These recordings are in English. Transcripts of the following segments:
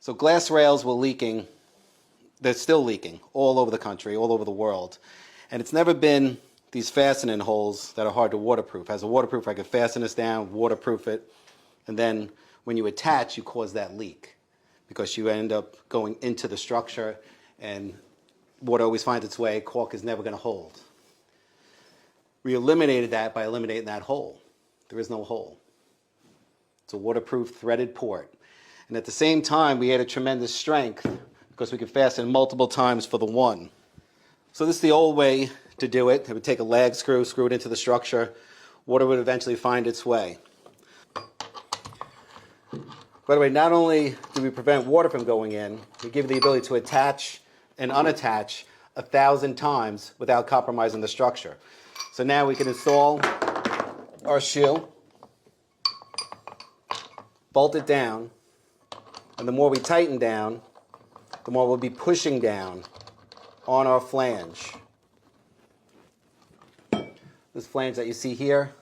So glass rails were leaking, they're still leaking all over the country, all over the world. And it's never been these fastening holes that are hard to waterproof. As a waterproof, I could fasten this down, waterproof it, and then when you attach, you cause that leak because you end up going into the structure and water always finds its way, caulk is never going to hold. We eliminated that by eliminating that hole. There is no hole. It's a waterproof threaded port. And at the same time, we added tremendous strength because we could fasten multiple times for the one. So this is the old way to do it. It would take a lag screw, screw it into the structure. Water would eventually find its way. By the way, not only do we prevent water from going in, we give you the ability to attach and unattach 1,000 times without compromising the structure. So now we can install our shoe, bolt it down, and the more we tighten down, the more we'll be pushing down on our flange. This flange that you see here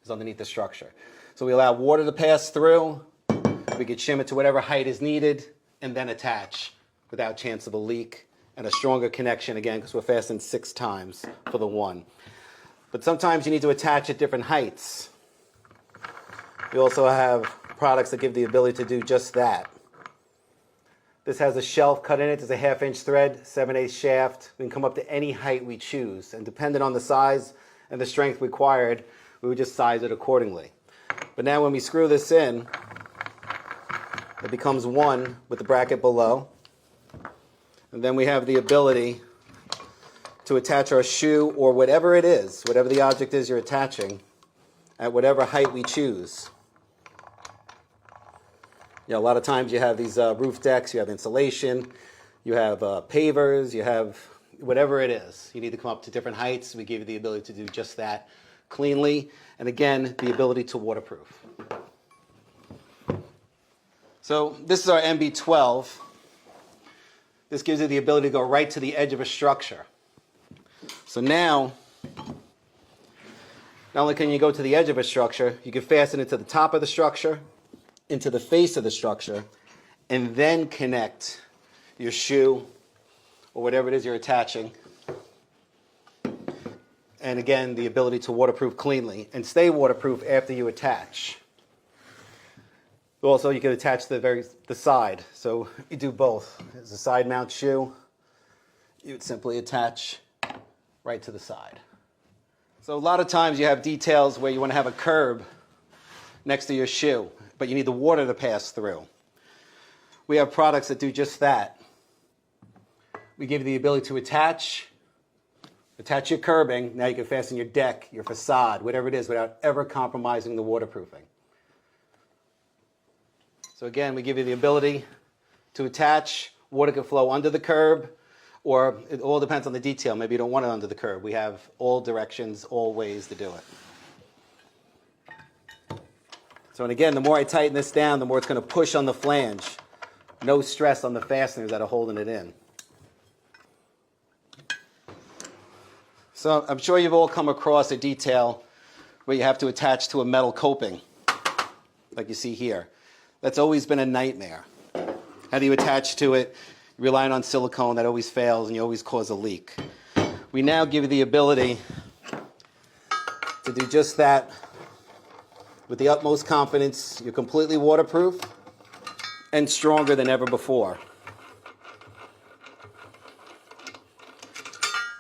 is underneath the structure. So we allow water to pass through. We could shim it to whatever height is needed and then attach without chance of a leak and a stronger connection again because we're fastened 6 times for the one. But sometimes you need to attach at different heights. We also have products that give the ability to do just that. This has a shelf cut in it. There's a 1/2 inch thread, 7/8 shaft. We can come up to any height we choose. And depending on the size and the strength required, we would just size it accordingly. But now when we screw this in, it becomes one with the bracket below. And then we have the ability to attach our shoe or whatever it is, whatever the object is you're attaching, at whatever height we choose. You know, a lot of times you have these roof decks, you have insulation, you have pavers, you have whatever it is. You need to come up to different heights. We give you the ability to do just that cleanly. And again, the ability to waterproof. So this is our MB12. This gives you the ability to go right to the edge of a structure. So now, not only can you go to the edge of a structure, you can fasten it to the top of the structure, into the face of the structure, and then connect your shoe or whatever it is you're attaching. And again, the ability to waterproof cleanly and stay waterproof after you attach. Also, you can attach the side. So you do both. As a side mount shoe, you would simply attach right to the side. So a lot of times you have details where you want to have a curb next to your shoe, but you need the water to pass through. We have products that do just that. We give you the ability to attach your curbing. Now you can fasten your deck, your facade, whatever it is, without ever compromising the waterproofing. So again, we give you the ability to attach. Water can flow under the curb, or it all depends on the detail. Maybe you don't want it under the curb. We have all directions, all ways to do it. So and again, the more I tighten this down, the more it's going to push on the flange. No stress on the fasteners that are holding it in. So I'm sure you've all come across a detail where you have to attach to a metal coping, like you see here. That's always been a nightmare. How do you attach to it? You're relying on silicone, that always fails, and you always cause a leak. We now give you the ability to do just that with the utmost confidence. You're completely waterproof and stronger than ever before.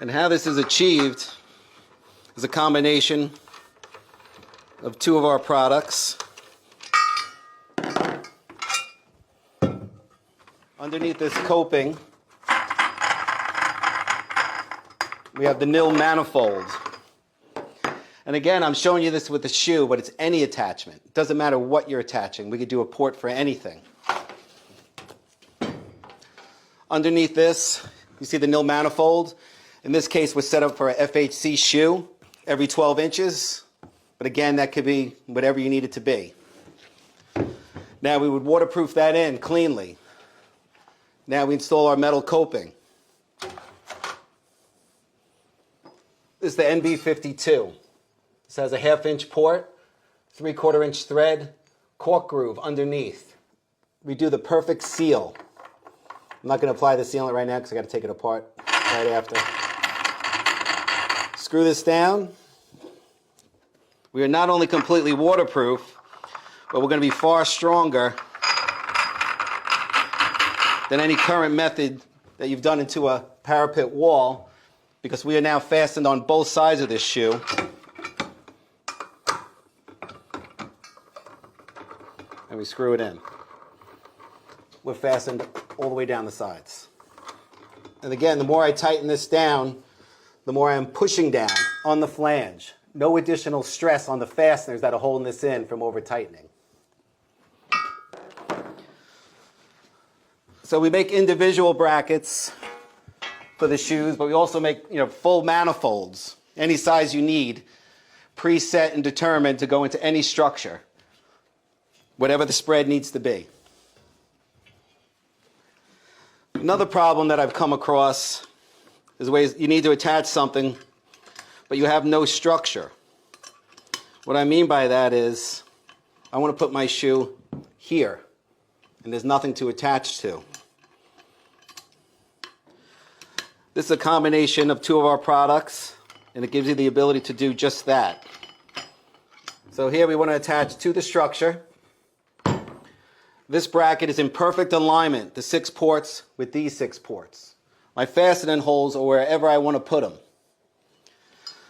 And how this is achieved is a combination of 2 of our products. Underneath this coping, we have the NILLWAY manifold. And again, I'm showing you this with the shoe, but it's any attachment. It doesn't matter what you're attaching. We could do a port for anything. Underneath this, you see the NILLWAY manifold. In this case, we're set up for a FHC shoe every 12 inches. But again, that could be whatever you need it to be. Now we would waterproof that in cleanly. Now we install our metal coping. This is the NB52. This has a 1/2 inch port, 3/4 inch thread, cork groove underneath. we do the perfect seal. I'm not going to apply the sealant right now because I got to take it apart right after. Screw this down. We are not only completely waterproof, but we're going to be far stronger than any current method that you've done into a parapet wall, because we are now fastened on both sides of this shoe. And we screw it in. We're fastened all the way down the sides. And again, the more I tighten this down, the more I'm pushing down on the flange. No additional stress on the fasteners that are holding this in from over tightening. So we make individual brackets for the shoes, but we also make full manifolds, any size you need, preset and determined to go into any structure, whatever the spread needs to be. Another problem that I've come across is ways you need to attach something, but you have no structure. What I mean by that is I want to put my shoe here, and there's nothing to attach to. This is a combination of two of our products, and it gives you the ability to do just that. So here we want to attach to the structure. This bracket is in perfect alignment, the 6 ports with these 6 ports. My fastening holes are wherever I want to put them.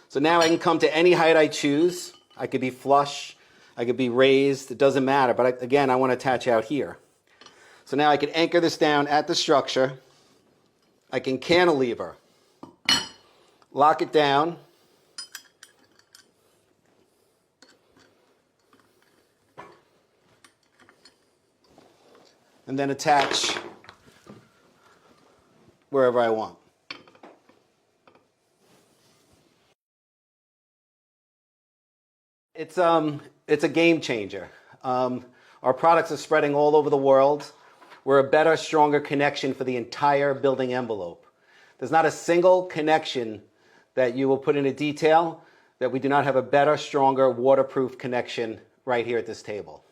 So now I can come to any height I choose. I could be flush, I could be raised, it doesn't matter, but again, I want to attach out here. So now I can anchor this down at the structure. I can cantilever, lock it down, and then attach wherever I want. It's a game changer. Our products are spreading all over the world. We're a better, stronger connection for the entire building envelope. There's not a single connection that you will put in a detail that we do not have a better, stronger, waterproof connection right here at this table.